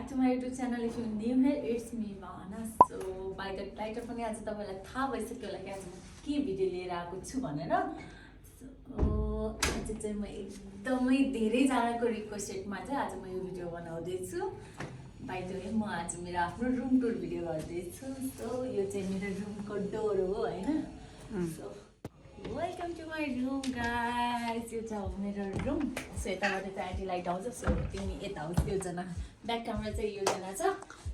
back to my YouTube channel. If you're new here, it's me Mana. So by the title पनि आज तपाईलाई थाहा भइसक्यो होला कि आज म के भिडियो लिएर आएको छु भनेर. So आज चाहिँ म एकदमै धेरै जनाको रिक्वेस्टमा चाहिँ आज म यो भिडियो बनाउँदै छु. बाइ द वे म आज मेरो आफ्नो रुम टुर भिडियो गर्दै छु. So यो चाहिँ मेरो रुमको डोर हो हैन. So welcome to my room guys. यो चाहिँ हो मेरो रुम. सो यताबाट चाहिँ एन्टी लाइट आउँछ. सो तिमी यता आउँछ यो जना ब्याक क्यामेरा चाहिँ यो जना छ.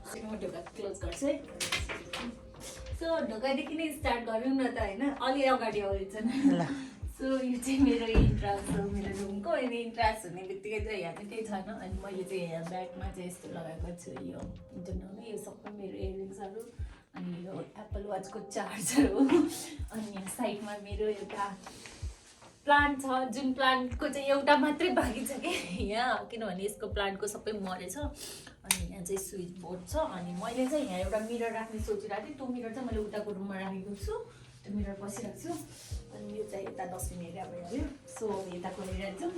सो म ढोका क्लोज गर्छु है. सो ढोकादेखि नै स्टार्ट गरौँ न त हैन. अलि अगाडि आउँछ न. सो यो चाहिँ मेरो इन्ट्रान्स हो मेरो रुमको. अनि इन्ट्रान्स हुने बित्तिकै चाहिँ यहाँ चाहिँ केही छैन. अनि मैले चाहिँ यहाँ ब्यागमा चाहिँ यस्तो लगाएको छु. यो इन्टरनल यो सबै मेरो इयरिङ्सहरू. अनि यो एप्पल वाचको चार्जर हो. अनि यहाँ साइडमा मेरो एउटा प्लान्ट छ जुन प्लान्टको चाहिँ एउटा मात्रै बाँकी छ कि यहाँ किनभने यसको प्लान्टको सबै मरेछ. अनि यहाँ चाहिँ स्विच बोर्ड छ. अनि मैले चाहिँ यहाँ एउटा मिरर राख्ने सोचिरहेको थिएँ. त्यो मिरर चाहिँ मैले उताको रुममा राखेको छु. त्यो मिरर बसिरहेको छु. अनि यो चाहिँ यता डस्टबिन एरिया भइहाल्यो. सो यताको एरिया जाउँ.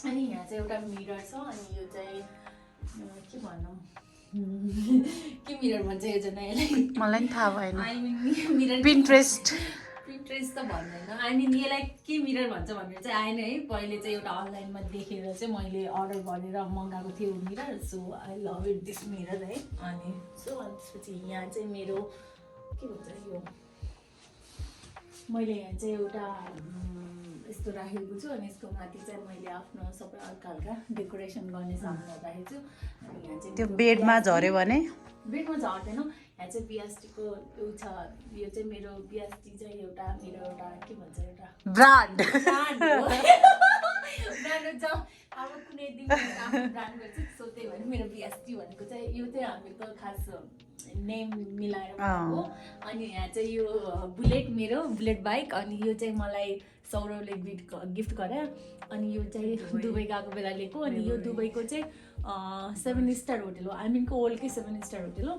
अनि यहाँ चाहिँ एउटा मिरर छ. अनि यो चाहिँ के भनौँ के मिरर भन्छ यो चाहिँ यसलाई मलाई नि थाहा भएन. आई मिन मिरर पिन्ट्रेस्ट त भन्दैन. आई मिन यसलाई के मिरर भन्छ भनेर चाहिँ आएन है. पहिले चाहिँ एउटा अनलाइनमा देखेर चाहिँ मैले अर्डर गरेर मगाएको थिएँ mirror. So I love it this mirror है. अनि सो त्यसपछि यहाँ चाहिँ मेरो के भन्छ यो मैले यहाँ चाहिँ एउटा यस्तो राखेको छु. अनि यसको माथि चाहिँ मैले आफ्नो सबै हल्का हल्का डेकोरेसन गर्ने सामानहरू राखेको छु. अनि यहाँ चाहिँ त्यो बेडमा झऱ्यो भने बेडमा झर्दैन. यहाँ चाहिँ बिएसटीको यो छ. यो चाहिँ मेरो बिएसटी चाहिँ एउटा मेरो एउटा के भन्छ एउटा ब्रान्ड ब्रान्ड हो. ब्रान्ड छ. अब कुनै दिन आफ्नो ब्रान्ड गर्छु. सो त्यही भएर मेरो बिएसटी भनेको चाहिँ यो चाहिँ हामीको खास नेम मिलाएर हो. अनि यहाँ चाहिँ यो बुलेट मेरो बुलेट बाइक. अनि यो चाहिँ मलाई सौरभले गिफ्ट गरे. अनि यो चाहिँ दुबई गएको बेला लिएको. अनि यो दुबईको चाहिँ 7 स्टार होटल हो. आमिनको ओल्डकै 7 स्टार होटल हो.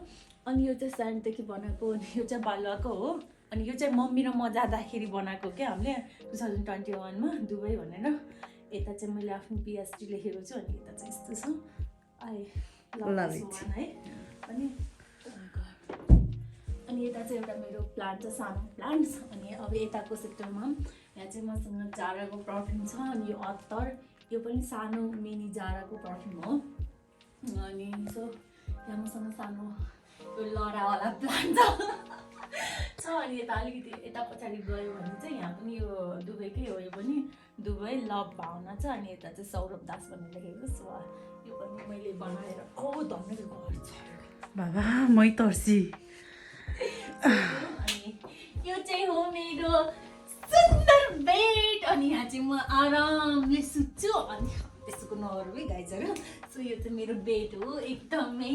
अनि यो चाहिँ स्यान्डदेखि बनाएको. अनि यो चाहिँ बालुवाको हो. अनि यो चाहिँ मम्मी र म जाँदाखेरि बनाएको क्या हामीले 2021मा दुबई भनेर. यता चाहिँ मैले आफ्नो बिएसटी लेखेको छु. अनि यता चाहिँ यस्तो छ. आई लभ इट है. अनि यता चाहिँ एउटा मेरो प्लान्ट छ सानो प्लान्ट्स. अनि अब यताको सेक्टरमा यहाँ चाहिँ मसँग जाराको पर्फ्युम छ. अनि यो अत्तर यो पनि सानो मिनी जाराको पर्फ्युम हो. अनि सो यहाँ मसँग सानो यो लडावाला प्लान्ट छ. अनि यता अलिकति यता पछाडि गयो भने चाहिँ यहाँ पनि यो दुबईकै हो. यो पनि दुबई लभ भावना छ. अनि यता चाहिँ सौरभ दास भन्ने लेखेको. सो यो पनि मैले बनाएर धन्य घर छ बाबा मै तर्सी. अनि यो चाहिँ हो मेरो सुन्दर बेड. अनि यहाँ चाहिँ म आरामले सुत्छु. अनि त्यसको नहरू है गाइजहरू. सो यो चाहिँ मेरो बेड हो. एकदमै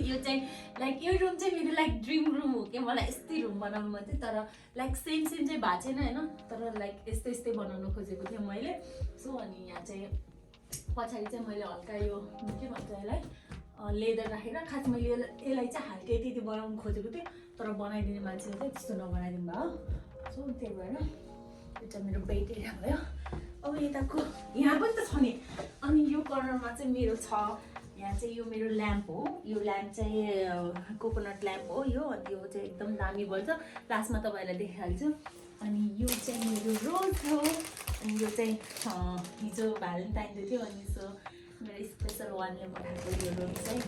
यो चाहिँ लाइक यो रुम चाहिँ मेरो लाइक ड्रिम रुम हो क्या. मलाई यस्तै रुम बनाउनु मन थियो. तर लाइक सेम चाहिँ भएको छैन होइन. तर लाइक यस्तै बनाउनु खोजेको थिएँ मैले. सो अनि यहाँ चाहिँ पछाडि चाहिँ मैले हल्का यो के भन्छ यसलाई लेदर राखेर खास मैले यसलाई चाहिँ हाल्के त्यति बनाउनु खोजेको थिएँ. तर बनाइदिने मान्छेले चाहिँ त्यस्तो नबनाइदिनु भयो. सो त्यही भएर यो चाहिँ मेरो बेड एरिया भयो. अब यताको यहाँ पनि त छ नि. अनि यो कर्नरमा चाहिँ मेरो छ. यहाँ चाहिँ यो मेरो ल्याम्प हो. यो ल्याम्प चाहिँ कोकोनट ल्याम्प हो यो. अनि यो चाहिँ एकदम दामी बल्छ. लास्टमा तपाईँहरूलाई देखाइहाल्छु. अनि यो चाहिँ मेरो रोज हो. अनि यो चाहिँ हिजो भ्यालेन्टाइन डे थियो. अनि सो मेरो स्पेसल वानले बनाएको यो रोज चाहिँ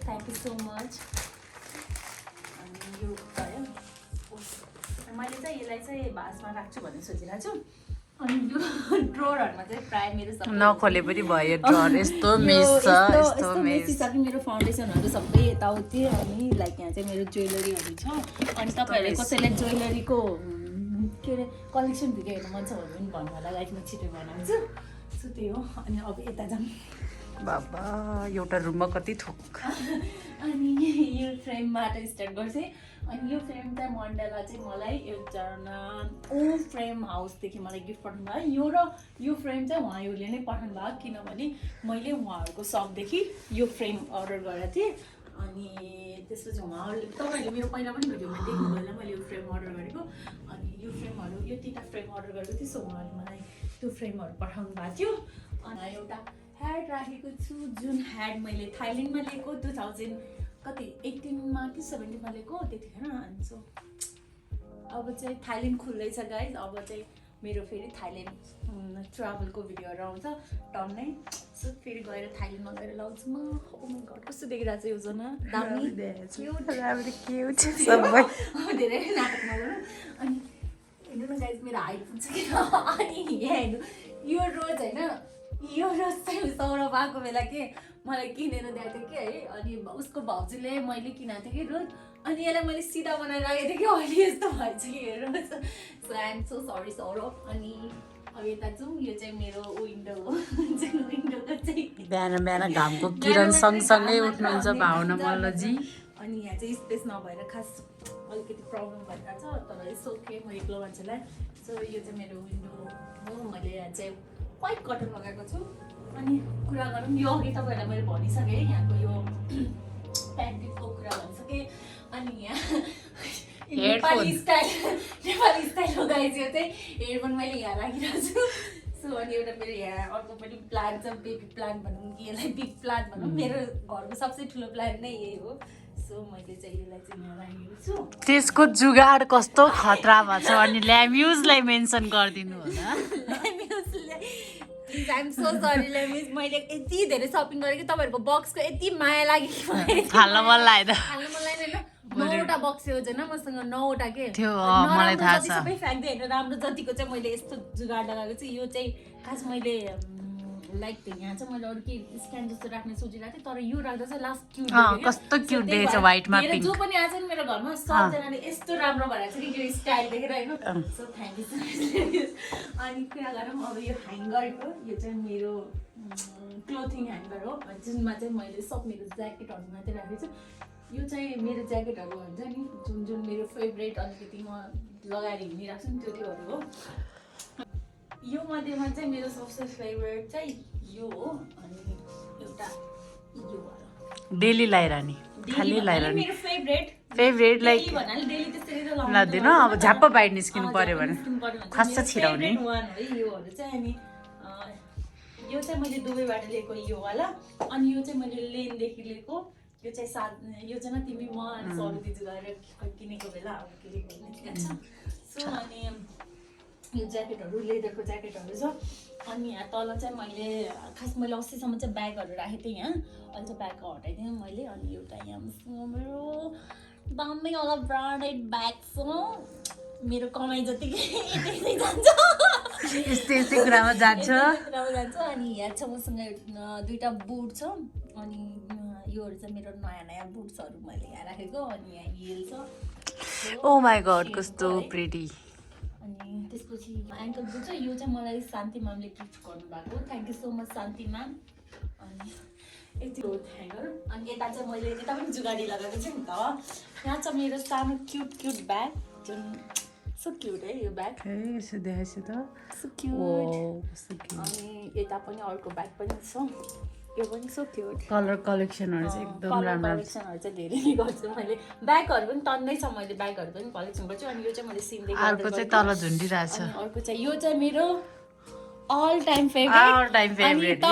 थ्याङ्क यू सो मच. अनि यो भयो. मैले चाहिँ यसलाई चाहिँ भासमा राख्छु भन्ने सोचिरहेको छु. अनि यो ड्रोरहरूमा चाहिँ प्रायः मेरो सबै नखोले पनि भयो ड्रर. यस्तो मेस छ यस्तो मेस छ कि मेरो फाउन्डेसनहरू सबै यताउति. अनि लाइक यहाँ चाहिँ मेरो ज्वेलरीहरू छ. अनि तपाईँहरूले कसैलाई ज्वेलरीको के अरे कलेक्सन भिडियो हेर्नु मन छ भने पनि भन्नु होला. लाइक म छिटो बनाउँछु. सो त्यही हो. अनि अब यता जाउँ. बाबा एउटा रुममा कति थोक. अनि यो फ्रेमबाट स्टार्ट गर्छु. अनि यो फ्रेम चाहिँ मण्डला चाहिँ मलाई एकजना ओ फ्रेम हाउसदेखि मलाई गिफ्ट पठाउनु भयो. यो फ्रेम चाहिँ उहाँहरूले नै पठाउनु भयो. किनभने मैले उहाँहरूको सपदेखि यो फ्रेम अर्डर गरेको थिएँ. अनि त्यसपछि उहाँहरूले तपाईँहरूले मेरो पहिला पनि भिडियोमा देख्नु होला मैले यो फ्रेम अर्डर गरेको. अनि यो फ्रेमहरू यो 3टा फ्रेम अर्डर गरेको थिएँ. सो उहाँहरूले मलाई त्यो फ्रेमहरू पठाउनु भएको थियो. अनि एउटा ह्याड राखेको छु जुन ह्याड मैले थाइल्यान्डमा लिएको 2018मा कि 17मा लिएको त्यतिखेर। अनि सो अब चाहिँ थाइल्यान्ड खुल्दैछ गाइज। अब चाहिँ मेरो फेरि थाइल्यान्ड ट्राभलको भिडियोहरू आउँछ टन्नै। सो फेरि गएर थाइल्यान्डमा गएर लाउँछु म। ओ माई गड कस्तो देखिरहेको छ योजना दामी क्युट सबै धेरै नाटक नगरौँ। अनि हेर्नु न गाइज मेरो हाइट पुग्छ कि अनि यहाँ हेर्नु यो रोज होइन यो रोज चाहिँ सौरभ आएको बेला के मलाई किनेर दिएको थियो कि है। अनि उसको भाउजूले मैले किनेको थिएँ कि रोज। अनि यसलाई मैले सिधा बनाएर राखेको थिएँ कि अहिले यस्तो भएछ कि हेर्नु। So I am so sorry Saurabh. अनि अब यता जाउँ यो चाहिँ मेरो विन्डो हो। विन्डोको चाहिँ बिहान बिहान घामको किरण सँगसँगै उठ्नुहुन्छ भावना मल्लजी। अनि यहाँ चाहिँ स्पेस नभएर खास अलिकति प्रब्लम भइरहेको छ तर इट्स ओके म एक्लो मान्छेलाई। सो यो चाहिँ मेरो विन्डो हो। मैले यहाँ चाहिँ वाइट कटन लगाएको छु। अनि कुरा गरौँ यो अघि तपाईँहरूलाई मैले भनिसकेँ यहाँको यो प्यान्टिकको कुरा भनिसकेँ। अनि यहाँ नेपाली स्टाइल हो गाइज। यो चाहिँ हेडफोन मैले यहाँ राखिरहेको छु। सो अनि एउटा मेरो यहाँ अर्को पनि प्लान्ट छ बेबी प्लान्ट भनौँ कि यसलाई बिग प्लान्ट भनौँ। मेरो घरको सबसे ठुलो प्लान्ट नै यही हो। सो मैले चाहिँ यसलाई चाहिँ यहाँ राखेको छु। त्यसको जुगाड कस्तो खतरा भएको छ अनि ल्याम्युजलाई मेन्सन गरिदिनु होला। प्लिज आइएम सो सरी ल्याम्युज। मैले यति धेरै सपिङ गरेँ कि तपाईँहरूको बक्सको यति माया लाग्यो कि फाल्न मन लाग्यो हाल्नु मन लाग्दैन। 9वटा बक्स हो होइन मसँग 9वटा के थियो मलाई थाहा छ। सबै फ्याँक्दै होइन राम्रो जतिको चाहिँ मैले यस्तो जुगाड लगाएको छु। यो चाहिँ खास मैले लाइक यहाँ चाहिँ मैले अरू के स्ट्यान्ड जस्तो राख्ने सोचिरहेको थिएँ तर यो राख्दा चाहिँ लास्ट क्युट कस्तो क्युट देखेछ व्हाइटमा पिङ्क। जो पनि आज मेरो घरमा सबजनाले यस्तो राम्रो भइरहेको छ कि यो स्टाइल देखेर होइन। So thank you so much. अनि कुरा गरौँ अब यो ह्याङ्गरको यो चाहिँ मेरो क्लोथिङ ह्याङ्गर हो जुनमा चाहिँ मैले सब मेरो ज्याकेटहरू मात्रै राखेको छु। यो चाहिँ मेरो ज्याकेटहरू हुन्छ नि जुन जुन मेरो फेभरेट अलिकति म लगाएर हिँडिरहेको छु नि त्योहरू हो। यो मध्येमा चाहिँ मेरो सबसे फेभरेट चाहिँ यो हो। अनि एउटा यो डेली लगाइरहने खाली लगाइरहने मेरो फेभरेट लाइक भन्नाले डेली त्यसरी त लाग्दैन अब झ्याप्प बाहिर निस्किनु पर्यो भने खस्छ छिराउने योहरू चाहिँ। अनि यो चाहिँ मैले दुबईबाट लिएको यो वाला। अनि यो चाहिँ मैले लेनदेखि लिएको। यो चाहिँ यो चाहिँ तिमी म अनि सरू दिजु गएर किनेको बेला अब किनेको छ। सो अनि यो ज्याकेटहरू लेदरको ज्याकेटहरू छ। अनि यहाँ तल चाहिँ मैले खास मैले 80सम्म चाहिँ ब्यागहरू राखेको थिएँ यहाँ। अहिले चाहिँ ब्यागको हटाइदिएँ मैले। अनि एउटा यहाँ मेरो दामी वाला ब्रान्डेड ब्याग छ। मेरो कमाइ जतिकै यतै जान्छ यस्तै कुरामा जान्छ। अनि यहाँ छ मसँग 2टा बुट छ। अनि योहरू चाहिँ मेरो नयाँ नयाँ बुट्सहरू मैले यहाँ राखेको। अनि यहाँ हिल छ। ओ माई गड कस्तो प्रिटी। अनि त्यसपछि एङ्कल बुट छ। यो चाहिँ मलाई शान्ति म्यामले गिफ्ट गर्नुभएको। Thank you so much Shanti ma'am. अनि यति हो ह्याङ्गर। अनि यता चाहिँ मैले यता पनि जुगाडी लगाएको छु नि त। यहाँ छ मेरो सानो क्युट ब्याग जुन सो क्युट है यो ब्याग। यसो देखाइछ त सो क्युट। अनि यता पनि अर्को ब्याग पनि छ। यो पनि सो क्युट। कलर कलेक्सनहरू चाहिँ एकदम राम्रो कलेक्सनहरू चाहिँ धेरै नै गर्छु मैले। ब्यागहरू पनि टन्नै छ मैले ब्यागहरू पनि कलेक्सन गर्छु। अनि यो चाहिँ मैले सिनदेखि अर्को चाहिँ तल झुन्डिरहेछ। अर्को चाहिँ यो चाहिँ मेरो अल टाइम फेभरेट।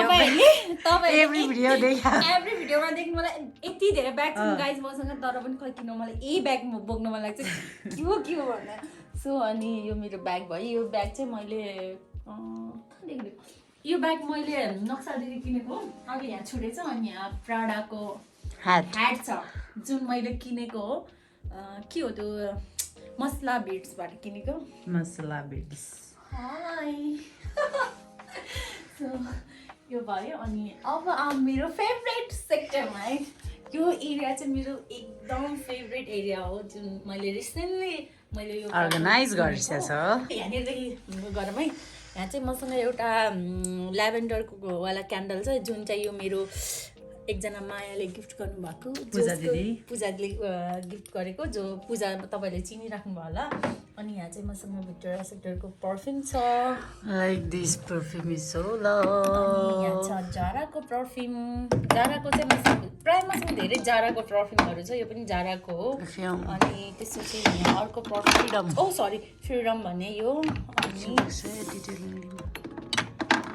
एभ्री भिडियोमा देख्नु मलाई यति धेरै ब्याग छ गाइज मसँग तर पनि खै किन मलाई यही ब्याग बोक्न मन लाग्छ के हो भन्दा। सो अनि यो मेरो ब्याग भयो। यो ब्याग चाहिँ मैले यो ब्याग मैले नक्सादेखि किनेको अघि यहाँ छुटेछ। अनि यहाँ प्राडाको ह्याट छ जुन मैले किनेको हो। के हो त्यो मसला बिट्सबाट किनेको। मसला बिट्स सो यो भयो। अनि अब मेरो फेभरेट सेक्टरमा है। यो एरिया चाहिँ मेरो एकदम फेभरेट एरिया हो जुन मैले रिसेन्टली मैले यो अर्गनाइज गरिछ यहाँनिरदेखि गरौँ है। यहाँ चाहिँ मसँग एउटा ल्याभेन्डरको वाला क्यान्डल छ जुन चाहिँ यो मेरो एकजना मायाले गिफ्ट गर्नुभएको पूजा दिदीले गिफ्ट गरेको जो पूजा तपाईँले चिनिराख्नु भयो होला। अनि यहाँ चाहिँ मसँग भिक्टोरिया सेक्टरको पर्फ्युम छ। Like this perfume is so love. यहाँ छ जाराको पर्फ्युम। जाराको चाहिँ मसँग मसँग धेरै जाराको पर्फ्युमहरू छ। यो पनि जाराको हो। अनि त्यसपछि यहाँ अर्को पर्फ्युम फ्रिडम भन्ने यो।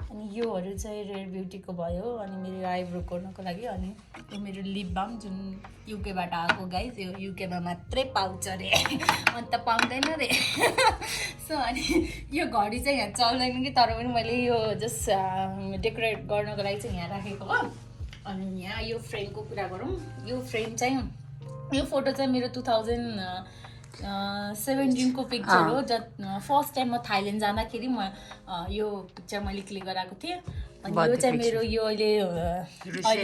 अनि योहरू चाहिँ रेयर ब्युटीको भयो अनि मेरो आइब्रो गर्नको लागि अनि यो मेरो लिप बाम जुन युकेबाट आएको गाइज यो युकेमा मात्रै पाउँछ अरे अन्त पाउँदैन रे सो अनि यो घडी चाहिँ यहाँ चल्दैन कि तर पनि मैले यो जस्ट डेकोरेट गर्नको लागि चाहिँ यहाँ राखेको हो अनि यहाँ यो फ्रेमको कुरा गरौँ यो फ्रेम चाहिँ यो फोटो चाहिँ मेरो 2017 को पिक्चर हो फर्स्ट टाइम म थाइल्यान्ड जाँदाखेरि म यो पिक्चर मैले क्लिक गराएको थिएँ अनि यो चाहिँ मेरो यो अहिले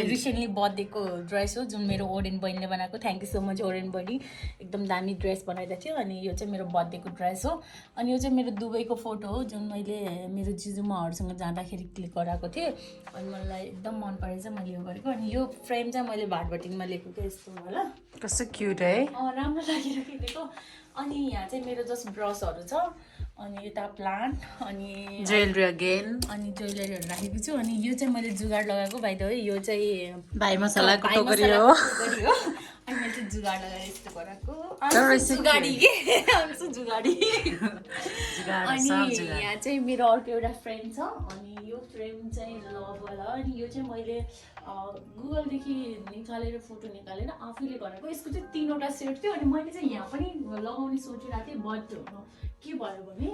रिसेन्टली बर्थडेको ड्रेस हो जुन मेरो ओरेन बहिनीले बनाएको thank you so much Oren बहिनी एकदम दामी ड्रेस बनाइदिएको थियो अनि यो चाहिँ मेरो बर्थडेको ड्रेस हो अनि यो चाहिँ मेरो दुबईको फोटो हो जुन मैले मेरो जिजुमाहरूसँग जाँदाखेरि क्लिक गराएको थिएँ अनि मलाई एकदम मन परेछ मैले यो गरेको अनि यो फ्रेम चाहिँ मैले भाटभटिङमा लिएको थिएँ यस्तो होला कस्तो क्युट है राम्रो लागेर किनेको अनि यहाँ चाहिँ मेरो जस्ट ब्रसहरू छ अनि यता प्लान्ट अनि ज्वेलरी अगेन अनि ज्वेलरीहरू राखेको छु अनि यो चाहिँ मैले जुगाड लगाएको भाइ त यो चाहिँ भाइ मसलाको भाइ टोकरी मसलाको हो टोकरी हो अनि मैले चाहिँ जुगाड लगाएर यस्तो गराएको जुगाडी के जुगाडी अनि यहाँ चाहिँ मेरो अर्को एउटा फ्रेम छ अनि यो फ्रेम चाहिँ लभवाला अनि यो चाहिँ मैले गुगलदेखि निकालेर फोटो निकालेर आफैले गरेको यसको चाहिँ 3वटा सेट थियो अनि मैले चाहिँ यहाँ पनि लगाउने सोचिरहेको थिएँ बट के भयो भने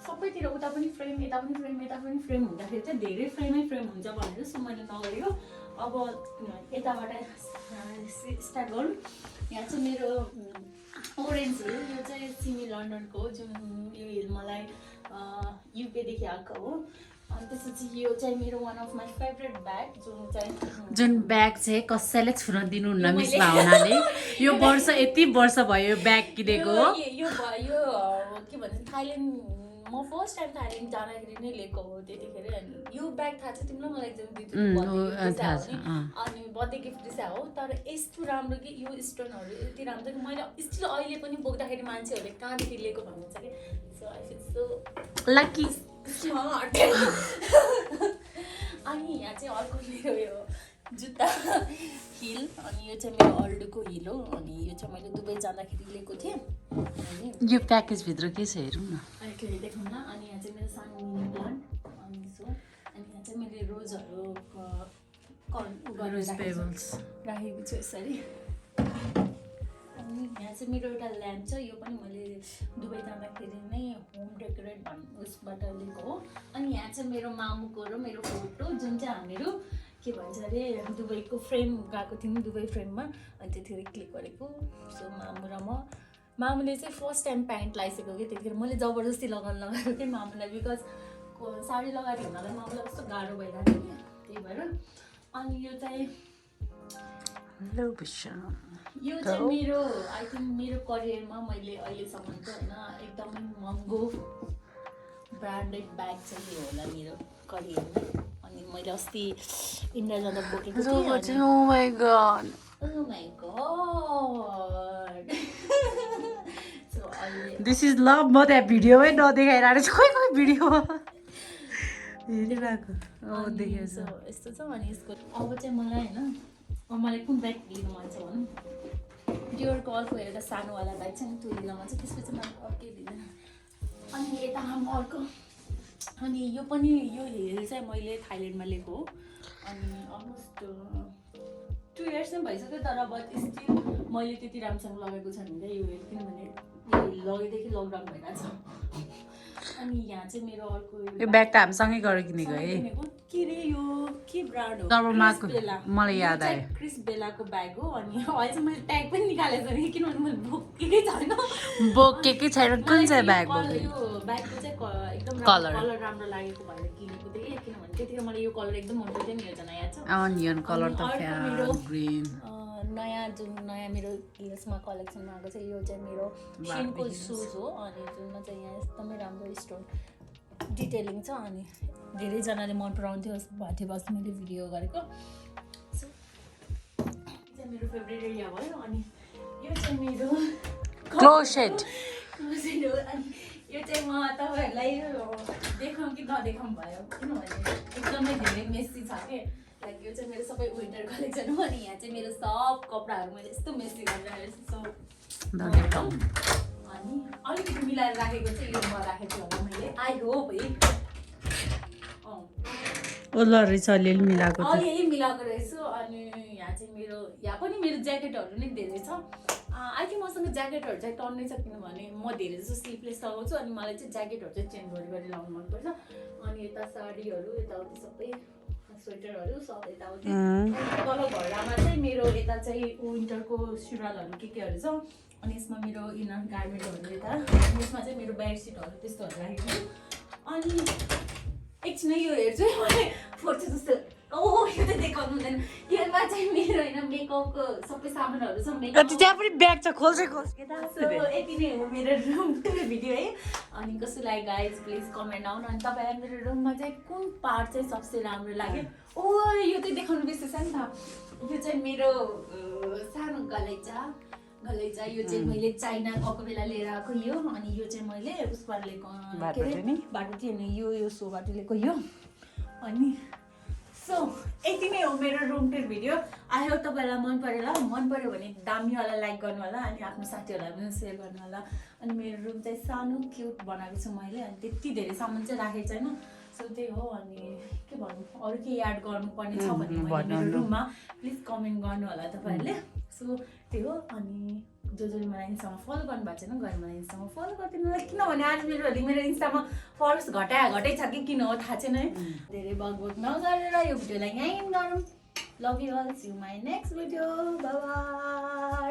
सबैतिर उता पनि फ्रेम यता पनि फ्रेम यता पनि फ्रेम हुँदाखेरि चाहिँ धेरै फ्रेमै फ्रेम हुन्छ भनेर सो मैले नगरेको अब यताबाट स्टार्ट गरौँ यहाँ चाहिँ मेरो ओरेन्ज हिल यो चाहिँ सिमी लन्डनको हो जुन यो हिल मलाई युकेदेखि आएको हो अनि त्यसपछि यो चाहिँ मेरो one of my favourite bag जुन ब्याग चाहिँ कसैले छुन दिनुहुन्न मिस भावनाले यो वर्ष यति वर्ष भयो यो ब्याग किनेको यो के भन्छ थाइल्यान्ड म फर्स्ट टाइम थाइल्यान्ड जाँदाखेरि नै लिएको हो त्यतिखेर अनि यो ब्याग थाहा छ तिमीलाई मलाई एकदम अनि बर्थडे गिफ्ट दिसा हो तर यस्तो राम्रो कि यो स्टोनहरू यति राम्रो कि मैले स्टिल अहिले पनि बोक्दाखेरि मान्छेहरूले कहाँदेखि लिएको भन्नुहुन्छ कि so I feel so lucky smart अनि यहाँ चाहिँ अर्को मेरो यो जुत्ता हिल अनि यो चाहिँ मेरो अल्डोको हिल हो अनि यो चाहिँ मैले दुबई जाँदाखेरि लिएको थिएँ अनि यो प्याकेजभित्र के छ हेरौँ न अहिले देखाउँ न अनि यहाँ चाहिँ मेरो सानो मिनी प्लान्ट अनि सो अनि यहाँ चाहिँ मैले रोजहरू राखेको छु यसरी अनि यहाँ चाहिँ मेरो एउटा ल्याम्प छ यो पनि मैले दुबई जाँदाखेरि नै होम डेकोरेट उसबाट लिएको हो अनि यहाँ चाहिँ मेरो मामुको र मेरो फोटो जुन चाहिँ हामीहरू के भन्छ अरे दुबईको फ्रेम गएको थियौँ दुबई फ्रेममा अनि त्यतिखेर क्लिक गरेको सो मामु र म मामुले चाहिँ फर्स्ट टाइम प्यान्ट लगाइसक्यो कि त्यतिखेर मैले जबरजस्ती लगाएको थिएँ मामुलाई बिकज साडी लगाएर हिँड्नलाई मामुलाई कस्तो गाह्रो भइरहेको थियो कि त्यही भएर अनि यो चाहिँ यो चाहिँ मेरो आई थिङ्क मेरो करियरमा मैले अहिलेसम्मको होइन एकदमै महँगो ब्रान्डेड ब्याग चाहिँ यो होला मेरो करियरमा अनि मैले अस्ति इन्डिया जाँदा बोकेको थिएँ Oh my god. Oh my god. So This is love म त्यहाँ भिडियोमै नदेखाइरहेको छु खोइ खोइ भिडियो हेरिरहेको देखेको छ यस्तो छ अनि यसको अब चाहिँ मलाई होइन मलाई कुन ब्याग लिनु मन छ भनौँ डियोरको अर्को एउटा सानोवाला ब्याग छ नि त्यो लिन मन छ त्यसपछि मलाई अर्कै दिँदैन अनि यता अर्को अनि यो पनि यो हिल चाहिँ मैले थाइल्यान्डमा लिएको हो अनि अलमोस्ट 2 इयर्स नै भइसक्यो तर बट स्टिल मैले त्यति राम्रोसँग लगाएको छैन नि यो हिल किनभने यो हिल लगेदेखि लकडाउन भइरहेको छ अनि यहाँ चाहिँ मेरो अर्को यो ब्याग त हामीसँगै गरेर किनेको है के रे यो के ब्रान्ड हो नर्मलमाको मलाई याद आयो क्रिस बेलाको ब्याग हो अनि अहिले चाहिँ मैले ट्याग पनि निकालेको छैन किनभने मैले बोकेकै छैन बोकेकै छैन कुन चाहिँ ब्याग यो ब्यागको चाहिँ एकदम कलर राम्रो लागेको भएर किनेको थिएँ किनभने त्यतिखेर मलाई यो कलर एकदम मन पर्थ्यो नि योजना याद छ अनियन कलर त फ्या ग्रीन नयाँ जुन नयाँ मेरो हिल्समा कलेक्सनमा आएको छ यो चाहिँ मेरो सिनको सुज हो अनि जुनमा चाहिँ यहाँ एकदमै राम्रो स्टोन डिटेलिङ छ अनि धेरैजनाले मन पराउँथ्यो भन्थे बस मैले भिडियो गरेको चाहिँ मेरो फेभरेट एरिया भयो अनि यो चाहिँ मेरो क्लोसेट हो अनि यो चाहिँ म तपाईँहरूलाई देखाउँ कि नदेखाउँ भयो किनभने एकदमै धेरै मेसी छ कि लाइक यो चाहिँ मेरो सबै विन्टर कलेक्सन हो अनि यहाँ चाहिँ मेरो सब कपडाहरू मैले यस्तो मेसी गरेर यस्तो अनि अलिकति मिलाएर राखेको चाहिँ यो म राखेको होला मैले आई होप है ओला रहेछ अलिअलि मिलाएको त अलिअलि मिलाएको रहेछु। अनि यहाँ चाहिँ यहाँ पनि मेरो ज्याकेटहरू नै धेरै छ। आई थिङ्क मसँग ज्याकेटहरू चाहिँ टन्नै छ, किनभने म धेरै जस्तो स्लिभलेस लगाउँछु अनि मलाई चाहिँ ज्याकेटहरू चाहिँ चेन्ज गरी लगाउनु मनपर्छ। अनि यता साडीहरू यताउति सबै स्वेटरहरू सब यताउति। तल घरमा चाहिँ मेरो यता चाहिँ विन्टरको सुरुवालहरू केहरू छ। अनि यसमा मेरो इनर गार्मेन्टहरू यता, यसमा चाहिँ मेरो बेडसिटहरू त्यस्तोहरू राखेको छु। अनि एकछिन यो हेर्छु मैले फोटो जस्तो, यो त देखाउनु हुँदैन। यसमा चाहिँ मेरो होइन मेकअपको सबै सामानहरू छ। त्यहाँ पनि ब्याग छ, खोल्छ यति नै हो मेरो रुम टुर भिडियो है। अनि कस्तो लाग्यो गाइज प्लिज कमेन्ट डाउन। अनि तपाईँलाई मेरो रुममा चाहिँ कुन पार्ट चाहिँ सबसे राम्रो लाग्यो? यो चाहिँ देखाउनु बिर्सेछ नि त। यो चाहिँ मेरो सानो गलैँचा यो चाहिँ मैले चाइना गएको बेला लिएर आएको यो। अनि यो चाहिँ मैले उसबाट लिएको बाटो थियो नि, यो सोबाट लिएको यो। अनि सो यति नै हो मेरो room tour video. I hope तपाईँलाई मन पऱ्यो भने दामीवाला लाइक गर्नु होला। अनि आफ्नो साथीहरूलाई पनि सेयर गर्नु होला। अनि मेरो रुम चाहिँ सानो क्युट बनाएको छु मैले। अनि त्यति धेरै सामान चाहिँ राखेको छैन। सो त्यही हो। अनि के भन्नु, अरू केही एड गर्नुपर्ने छ भने मेरो रुममा प्लिज कमेन्ट गर्नु होला तपाईँहरूले। सो त्यही हो। अनि जसले मलाई इन्स्टामा फलो गर्नुभएको छैन गएर मलाई इन्स्टामा फलो गरिदिनु होला। किनभने आज मेरो इन्स्टामा फलोवर्स घटै छ कि किन हो थाहा छैन है। धेरै बग नगरेर यो भिडियोलाई यहीँ गरौँ। Love you all, see you my next video, bye by.